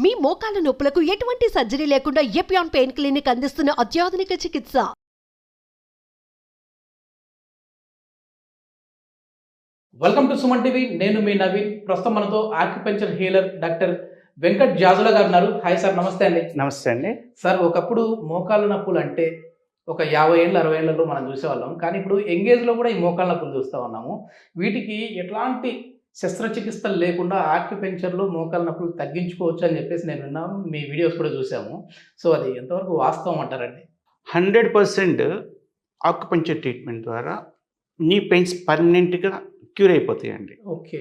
మీ మోకాల నొప్పులకు ఎటువంటి సర్జరీ లేకుండా ఎపియాన్ పెయిన్ క్లినిక్ అందిస్తున్న అత్యాధునిక చికిత్స. Welcome to Suman TV. నేను మీ నవీన్. ప్రస్తుతం మనతో acupuncture healer doctor Venkat Jajula గారు ఉన్నారు. హాయ్ సార్, నమస్తే అండి. నమస్తే అండి. సార్, ఒకప్పుడు మోకాళ్ళ నొప్పులు అంటే ఒక 50 ఏళ్ళు 60 ఏళ్లలో మనం చూసేవాళ్ళం, కానీ ఇప్పుడు యంగేజ్లో కూడా ఈ మోకాళ్ళ నొప్పులు చూస్తూ ఉన్నాము. వీటికి ఎట్లాంటి శస్త్రచికిత్సలు లేకుండా ఆక్యుపెంచర్లో మోకాళ్ళ నొప్పులు తగ్గించుకోవచ్చు అని చెప్పేసి నేను విన్నాను, మీ వీడియోస్ కూడా చూసాము. సో అది ఎంతవరకు వాస్తవం అంటారండి? 100% ఆక్యుపంక్చర్ ట్రీట్మెంట్ ద్వారా నీ పెయిన్స్ పర్మనెంట్గా క్యూర్ అయిపోతాయండి. ఓకే.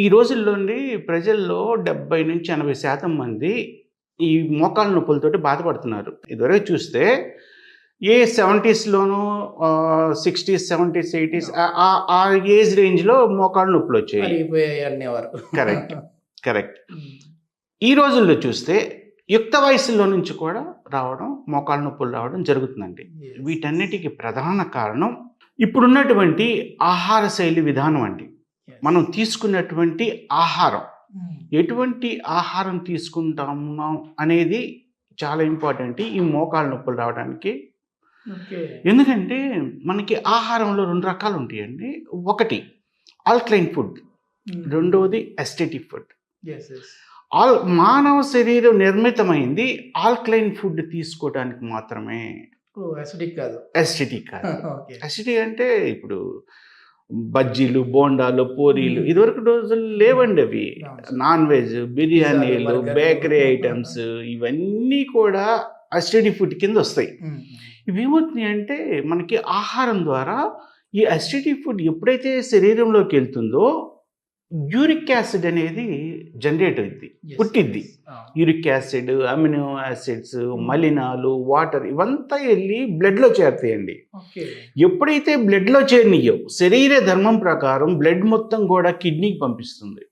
ఈ రోజుల్లోండి ప్రజల్లో 70-80% మంది ఈ మోకాళ్ళ నొప్పులతోటి బాధపడుతున్నారు. ఇదివరకు చూస్తే 70sలోనూ 60s 70s 80s ఆ ఏజ్ రేంజ్లో మోకాళ్ళ నొప్పులు వచ్చాయి. కరెక్ట్. ఈ రోజుల్లో చూస్తే యుక్త వయసులో నుంచి కూడా రావడం, మోకాళ్ళ నొప్పులు రావడం జరుగుతుందండి. వీటన్నిటికీ ప్రధాన కారణం ఇప్పుడున్నటువంటి ఆహార శైలి విధానం అండి. మనం తీసుకున్నటువంటి ఆహారం, ఎటువంటి ఆహారం తీసుకుంటాము అనేది చాలా ఇంపార్టెంట్ ఈ మోకాళ్ళ నొప్పులు రావడానికి. ఎందుకంటే మనకి ఆహారంలో 2 రకాలు ఉంటాయండి. ఒకటి ఆల్కలైన్ ఫుడ్, రెండవది అసిడిక్ ఫుడ్. మానవ శరీరం నిర్మితమైంది ఆల్కలైన్ ఫుడ్ తీసుకోవడానికి మాత్రమే. అసిడిక్ కాదు. అసిడిక్ అంటే ఇప్పుడు బజ్జీలు, బోండాలు, పూరీలు ఇదివరకు రోజులు లేవండి. అవి నాన్ వెజ్, బిర్యానీలు, బేకరీ ఐటమ్స్ ఇవన్నీ కూడా అసిడిక్ ఫుడ్ కింద వస్తాయి. ఇవి ఏమవుతున్నాయి అంటే మనకి ఆహారం ద్వారా ఈ అసిడిక్ ఫుడ్ ఎప్పుడైతే శరీరంలోకి వెళ్తుందో యూరిక్ యాసిడ్ అనేది జనరేట్ అవుద్ది, పుట్టిద్ది. యూరిక్ యాసిడ్, అమినో యాసిడ్స్, మలినాలు, వాటర్ ఇవంతా వెళ్ళి బ్లడ్లో చేరుతాయండి. ఎప్పుడైతే బ్లడ్లో చేరినయో శరీర ధర్మం ప్రకారం బ్లడ్ మొత్తం కూడా కిడ్నీకి పంపిస్తుంది.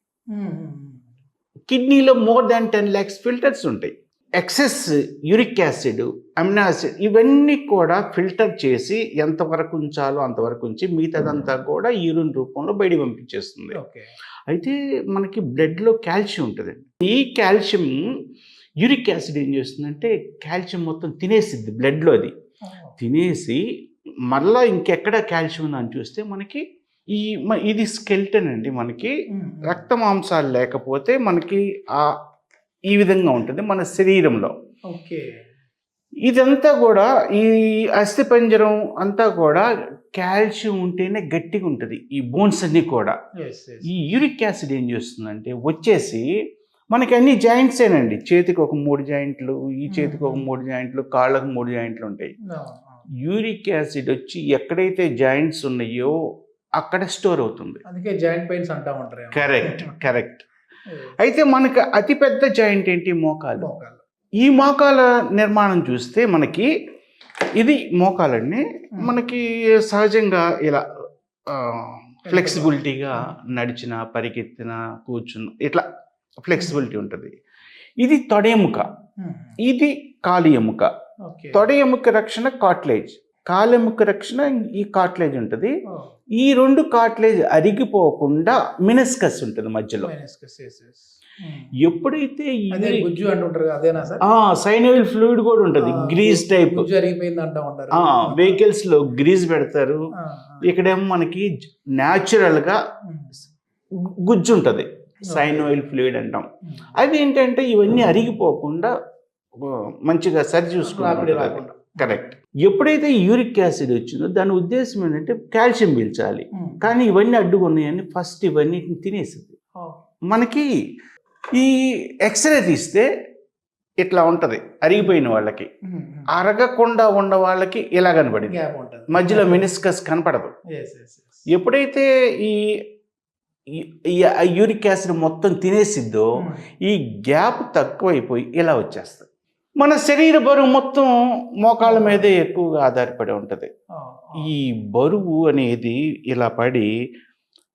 కిడ్నీలో more than 10 lakhs ఫిల్టర్స్ ఉంటాయి. Excess uric acid, amino acid ఇవన్నీ కూడా ఫిల్టర్ చేసి ఎంతవరకు ఉంచాలో అంతవరకు ఉంచి మిగతాదంతా కూడా యూరిన్ రూపంలో బయట పంపించేస్తుంది. అయితే మనకి బ్లడ్లో కాల్షియం ఉంటుందండి. ఈ కాల్షియం యూరిక్ యాసిడ్ ఏం చేస్తుందంటే కాల్షియం మొత్తం తినేసిద్ది బ్లడ్లో. అది తినేసి మళ్ళీ ఇంకెక్కడ కాల్షియం ఉందని చూస్తే మనకి ఇది స్కెల్టన్ అండి. మనకి రక్త మాంసాలు లేకపోతే మనకి ఈ విధంగా ఉంటుంది మన శరీరంలో. ఇదంతా కూడా ఈ అస్థిపంజరం అంతా కూడా కాల్షియం ఉంటేనే గట్టిగా ఉంటుంది, ఈ బోన్స్ అన్నీ కూడా. ఈ యూరిక్ యాసిడ్ ఏం చేస్తుందంటే వచ్చేసి మనకి అన్ని జాయింట్సేనండి. చేతికి ఒక 3 జాయింట్లు, ఈ చేతికి ఒక 3 జాయింట్లు, కాళ్ళకు 3 జాయింట్లు ఉంటాయి. యూరిక్ యాసిడ్ వచ్చి ఎక్కడైతే జాయింట్స్ ఉన్నాయో అక్కడ స్టోర్ అవుతుంది. అందుకే జాయింట్ పెయిన్స్ అంటా ఉంటారు. కరెక్ట్. అయితే మనకు అతిపెద్ద జాయింట్ ఏంటి? మోకాలు. ఈ మోకాల నిర్మాణం చూస్తే మనకి ఇది మోకాలండి. మనకి సహజంగా ఇలా ఫ్లెక్సిబిలిటీగా నడిచిన, పరిగెత్తిన, కూర్చున్న ఇట్లా ఫ్లెక్సిబిలిటీ ఉంటుంది. ఇది తొడ ఎముక, ఇది కాలి ఎముక. తొడ ఎముక రక్షణ కార్టిలేజ్, కాలెముక రక్షణ ఈ కార్టిలేజ్ ఉంటుంది. ఈ 2 కార్టిలేజ్ అరిగిపోకుండా మినస్కస్ ఉంటుంది మధ్యలో. ఎప్పుడైతే సైనోవియల్ ఫ్లూయిడ్ కూడా ఉంటుంది, గ్రీజ్ టైప్. వెహికల్స్ లో గ్రీజ్ పెడతారు, ఇక్కడేమో మనకి న్యాచురల్ గా గుజ్జు ఉంటుంది, సైనోవియల్ ఫ్లూయిడ్ అంటాం. అది ఏంటంటే ఇవన్నీ అరిగిపోకుండా మంచిగా సరి చూసుకుంటారు. కరెక్ట్. ఎప్పుడైతే యూరిక్ యాసిడ్ వచ్చిందో దాని ఉద్దేశం ఏంటంటే కాల్షియం పీల్చాలి, కానీ ఇవన్నీ అడ్డుకున్నాయని ఫస్ట్ ఇవన్నీ తినేసింది. మనకి ఈ ఎక్స్రే తీస్తే ఇట్లా ఉంటుంది అరిగిపోయిన వాళ్ళకి, అరగకుండా ఉన్న వాళ్ళకి ఇలా కనపడింది, మధ్యలో మినిస్కస్ కనపడదు. ఎప్పుడైతే ఈ యూరిక్ యాసిడ్ మొత్తం తినేసిద్దో ఈ గ్యాప్ తక్కువైపోయి ఇలా వచ్చేస్తుంది. మన శరీర బరువు మొత్తం మోకాళ్ళ మీదే ఎక్కువగా ఆధారపడి ఉంటుంది. ఈ బరువు అనేది ఇలా పడి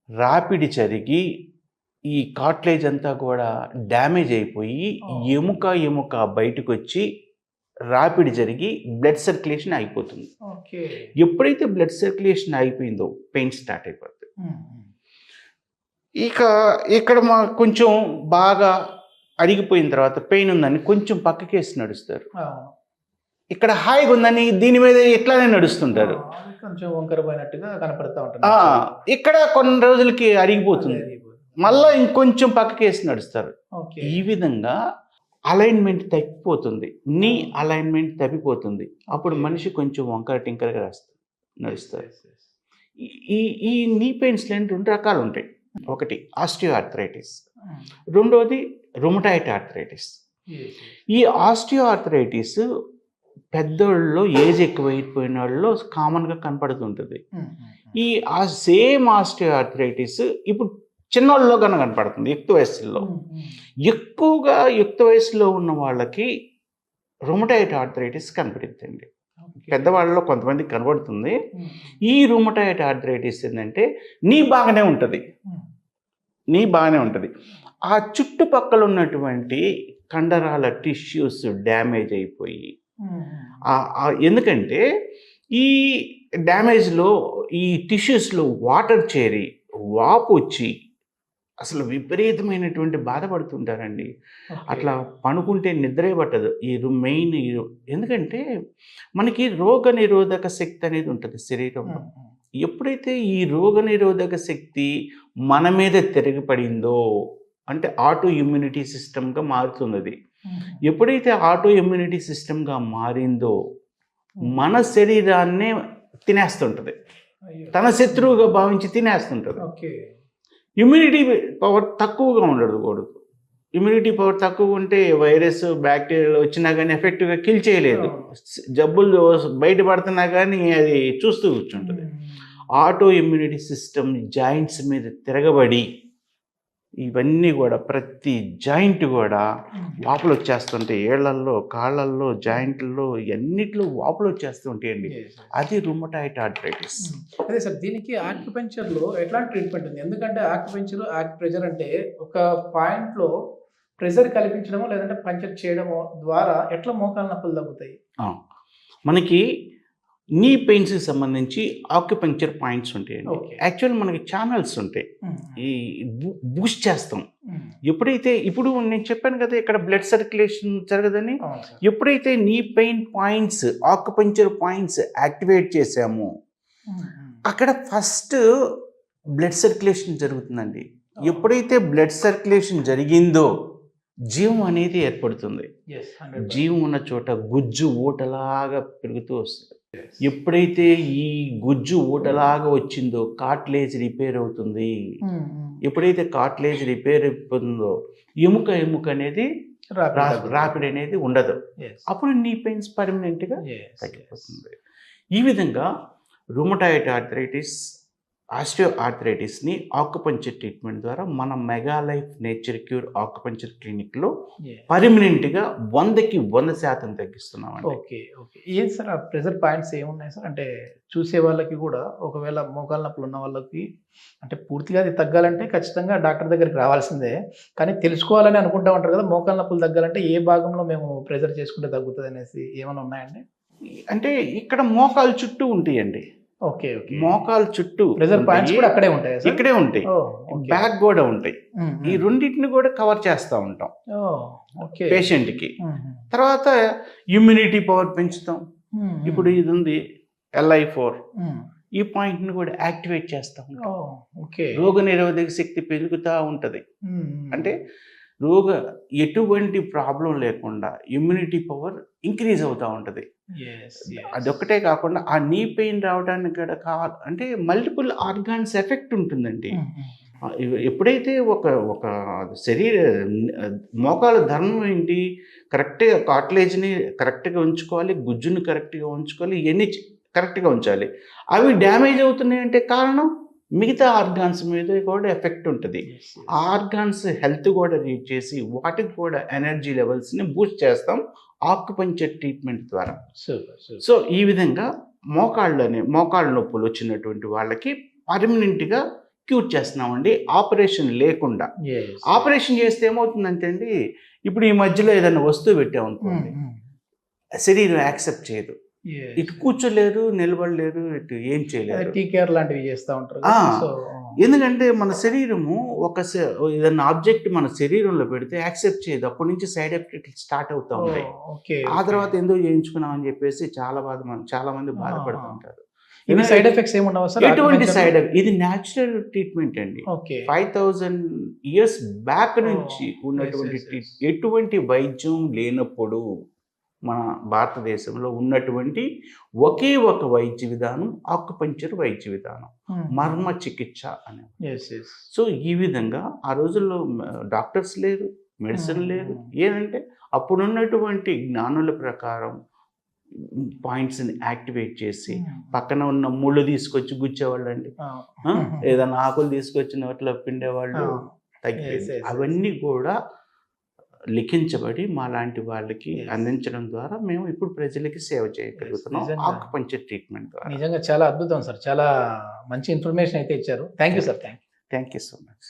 రాపిడి జరిగి ఈ కార్టిలేజ్ అంతా కూడా డ్యామేజ్ అయిపోయి ఎముక బయటకు వచ్చి రాపిడి జరిగి బ్లడ్ సర్క్యులేషన్ అయిపోతుంది. ఎప్పుడైతే బ్లడ్ సర్క్యులేషన్ అయిపోయిందో పెయిన్ స్టార్ట్ అయిపోతుంది. ఇక ఇక్కడ కొంచెం బాగా అరిగిపోయిన తర్వాత పెయిన్ ఉందని కొంచెం పక్కకేసి నడుస్తారు. అవును. ఇక్కడ హాయిగా ఉందని దీని మీద ఇట్లానే నడుస్తుంటారు. కొంచెం వంకర పోయినట్టుగా కనపడతా ఉంటుంది. ఇక్కడ కొన్ని రోజులకి అరిగిపోతుంది, మళ్ళా ఇంకొంచెం పక్కకేసి నడుస్తారు. ఓకే. ఈ విధంగా అలైన్మెంట్ తప్పిపోతుంది, నీ అలైన్మెంట్ తప్పిపోతుంది. అప్పుడు మనిషి కొంచెం వంకర టింకరగా నడుస్తారు. ఈ ఈ నీ పెయిన్స్లో 2 రకాలు ఉంటాయి. ఒకటి ఆస్టియోఆర్థరైటిస్, రెండోది రుమటాయిడ్ ఆర్థరైటిస్. ఈ ఆస్టియోఆర్థరైటిస్ పెద్దోళ్ళలో ఏజ్ ఎక్కువైపోయిన వాళ్ళలో కామన్గా కనపడుతుంటుంది. ఈ సేమ్ ఆస్టియోఆర్థరైటిస్ ఇప్పుడు చిన్నోళ్ళలో కనుక కనపడుతుంది, యుక్త వయసులో. ఎక్కువగా యుక్త వయసులో ఉన్న వాళ్ళకి రుమటాయిడ్ ఆర్థరైటిస్ కనపడుతుంది. పెద్దవాళ్ళలో కొంతమందికి కనబడుతుంది. ఈ రుమటాయిడ్ ఆర్థరైటిస్ ఏంటంటే నీ బాగానే ఉంటుంది, ఆ చుట్టుపక్కల ఉన్నటువంటి కండరాల టిష్యూస్ డ్యామేజ్ అయిపోయి, ఎందుకంటే ఈ డ్యామేజ్లో ఈ టిష్యూస్లో వాటర్ చేరి వాపు వచ్చి అసలు విపరీతమైనటువంటి బాధపడుతుంటారండి. అట్లా పనుకుంటే నిద్రే పట్టదు. మెయిన్ ఎందుకంటే మనకి రోగ నిరోధక శక్తి అనేది ఉంటుంది శరీరంలో. ఎప్పుడైతే ఈ రోగ నిరోధక శక్తి మన మీద తిరగబడిందో అంటే ఆటో ఇమ్యూనిటీ సిస్టమ్గా మారుతుంది. ఎప్పుడైతే ఆటో ఇమ్యూనిటీ సిస్టమ్గా మారిందో మన శరీరాన్నే తినేస్తుంటుంది, తన శత్రువుగా భావించి తినేస్తుంటుంది. ఇమ్యూనిటీ పవర్ తక్కువగా ఉండకూడదు. ఇమ్యూనిటీ పవర్ తక్కువ ఉంటే వైరస్ బ్యాక్టీరియాలు వచ్చినా కానీ ఎఫెక్టివ్గా కిల్ చేయలేదు. జబ్బులు బయటపడుతున్నా కానీ అది చూస్తూ కూర్చుంటుంది. ఆటో ఇమ్యూనిటీ సిస్టమ్ జాయింట్స్ మీద తిరగబడి ఇవన్నీ కూడా ప్రతి జాయింట్ కూడా వాపులు వచ్చేస్తుంటాయి. ఏళ్లల్లో, కాళ్ళల్లో, జాయింట్లలో అన్నిట్లో వాపులు వచ్చేస్తుంటాయండి. అది రుమటాయిడ్ ఆర్థరైటిస్. అదే సార్, దీనికి ఆక్యుపెంచర్లో ఎట్లాంటి ట్రీట్మెంట్ ఉంది? ఎందుకంటే ఆక్యుపెంచర్, ఆక్యుప్రెజర్ అంటే ఒక పాయింట్లో ప్రెజర్ కల్పించడమో లేదంటే పంచర్ చేయడమో ద్వారా ఎట్లా మోకాళ్ళ నొప్పులు తగ్గుతాయి? మనకి నీ పెయిన్స్కి సంబంధించి ఆక్యుపంక్చర్ పాయింట్స్ ఉంటాయండి. యాక్చువల్ మనకి ఛానల్స్ ఉంటాయి, ఈ బూస్ట్ చేస్తాం. ఎప్పుడైతే ఇప్పుడు నేను చెప్పాను కదా ఇక్కడ బ్లడ్ సర్క్యులేషన్ జరగదని, ఎప్పుడైతే knee pain points acupuncture points activate చేసామో అక్కడ ఫస్ట్ బ్లడ్ సర్క్యులేషన్ జరుగుతుందండి. ఎప్పుడైతే బ్లడ్ సర్క్యులేషన్ జరిగిందో జీవం అనేది ఏర్పడుతుంది. జీవం ఉన్న చోట గుజ్జు ఊటలాగా పెరుగుతూ వస్తుంది. ఎప్పుడైతే ఈ గుజ్జు ఊటలాగా వచ్చిందో కార్టిలేజ్ రిపేర్ అవుతుంది. ఎప్పుడైతే కార్టిలేజ్ రిపేర్ అయిపోతుందో ఎముక అనేది రాపిడ్ అనేది ఉండదు. అప్పుడు నీ పెయిన్స్ పర్మనెంట్గా తగ్గిపోతుంది. ఈ విధంగా రుమటాయిడ్ ఆర్థరైటిస్, ఆస్టియో ఆర్థరైటిస్ని ఆక్యుపంక్చర్ ట్రీట్మెంట్ ద్వారా మన Mega Life Nature Cure acupuncture క్లినిక్లో పర్మనెంట్గా 100కి 100% తగ్గిస్తున్నామండి. ఓకే. ఏం సార్ ఆ ప్రెజర్ పాయింట్స్ ఏమున్నాయి సార్? అంటే చూసే వాళ్ళకి కూడా ఒకవేళ మోకాళ్ళ నొప్పులు ఉన్న వాళ్ళకి అంటే పూర్తిగా అది తగ్గాలంటే ఖచ్చితంగా డాక్టర్ దగ్గరికి రావాల్సిందే. కానీ తెలుసుకోవాలని అనుకుంటా ఉంటారు కదా, మోకాళ్ళ నొప్పులు తగ్గాలంటే ఏ భాగంలో మేము ప్రెజర్ చేసుకుంటే తగ్గుతుంది అనేసి ఏమైనా ఉన్నాయండి? అంటే ఇక్కడ మోకాలు చుట్టూ ఉంటాయండి. ఓకే. మోకాలు చుట్టూ ప్రెజర్ పాయింట్స్ కూడా అక్కడే ఉంటాయి, ఇక్కడే ఉంటాయి, బ్యాక్ కూడా ఉంటాయి. ఈ రెండింటిని కూడా కవర్ చేస్తూ ఉంటాం పేషెంట్కి. తర్వాత ఇమ్యూనిటీ పవర్ పెంచుతాం. ఇప్పుడు ఇది ఉంది LI4, ఈ పాయింట్ని కూడా యాక్టివేట్ చేస్తూ ఉంటాం. రోగ నిరోధక శక్తి పెరుగుతూ ఉంటుంది. అంటే ఎటువంటి ప్రాబ్లం లేకుండా ఇమ్యూనిటీ పవర్ ఇంక్రీజ్ అవుతూ ఉంటుంది. అదొక్కటే కాకుండా ఆ నీ పెయిన్ రావడానికి కూడా అంటే మల్టిపుల్ ఆర్గాన్స్ ఎఫెక్ట్ ఉంటుందండి. ఎప్పుడైతే ఒక మోకాల ధర్మం ఏంటి, కరెక్ట్గా కార్టిలేజ్ని కరెక్ట్గా ఉంచుకోవాలి, గుజ్జుని కరెక్ట్గా ఉంచుకోవాలి, ఇవన్నీ కరెక్ట్గా ఉంచాలి. అవి డ్యామేజ్ అవుతున్నాయి అంటే కారణం మిగతా ఆర్గాన్స్ మీద కూడా ఎఫెక్ట్ ఉంటుంది. ఆ ఆర్గాన్స్ హెల్త్ కూడా రీడ్ చేసి వాటికి కూడా ఎనర్జీ లెవెల్స్ని బూస్ట్ చేస్తాం ఆక్యుపంక్చర్ ట్రీట్మెంట్ ద్వారా. సో ఈ విధంగా మోకాళ్ళ నొప్పులు వచ్చినటువంటి వాళ్ళకి పర్మనెంట్గా క్యూర్ చేస్తున్నామండి, ఆపరేషన్ లేకుండా. ఆపరేషన్ చేస్తే ఏమవుతుందంటే అండి, ఇప్పుడు ఈ మధ్యలో ఏదైనా వస్తువు పెట్టామనుకోండి, శరీరం యాక్సెప్ట్ చేయదు. ఇటు కూర్చోలేరు, నిలబడలేరు, ఇటు ఏం చేయలేరు. టీకేర్ లాంటివి చేస్తూ ఉంటారు. ఎందుకంటే మన శరీరము ఏదైనా ఆబ్జెక్ట్ మన శరీరంలో పెడితే యాక్సెప్ట్ చేయదు, అప్పటి నుంచి సైడ్ ఎఫెక్ట్ స్టార్ట్ అవుతూ ఉంటాయి. ఓకే. ఆ తర్వాత ఎందుకు చేయించుకున్నాం అని చెప్పేసి చాలా మంది బాధపడుతుంటారు. ఇవి సైడ్ ఎఫెక్ట్స్ ఏమి ఉండవు సార్? ఎటువంటి సైడ్ ఎఫెక్ట్, ఇది న్యాచురల్ ట్రీట్మెంట్ అండి. ఓకే. 5000 years బ్యాక్ నుంచి ఉన్నటువంటి ఎటువంటి వైద్యం లేనప్పుడు మన భారతదేశంలో ఉన్నటువంటి ఒకే ఒక వైద్య విధానం ఆక్యుపంక్చర్ వైద్య విధానం, మర్మ చికిత్స అనేది. సో ఈ విధంగా ఆ రోజుల్లో డాక్టర్స్ లేరు, మెడిసిన్ లేదు. ఏంటంటే అప్పుడున్నటువంటి జ్ఞానుల ప్రకారం పాయింట్స్ని యాక్టివేట్ చేసి పక్కన ఉన్న ముళ్ళు తీసుకొచ్చి గుచ్చేవాళ్ళు అండి, ఏదైనా ఆకులు తీసుకొచ్చి నోట్లో పిండేవాళ్ళు, తగ్గిపోయింది. అవన్నీ కూడా లిఖించబడి మా లాంటి వాళ్ళకి అందించడం ద్వారా మేము ఇప్పుడు ప్రజలకి సేవ చేయగలుగుతున్నాం ఆకుపంచర్ ట్రీట్మెంట్ ద్వారా. నిజంగా చాలా అద్భుతం సార్, చాలా మంచి ఇన్ఫర్మేషన్ అయితే ఇచ్చారు. Thank you sir. Thank you so much.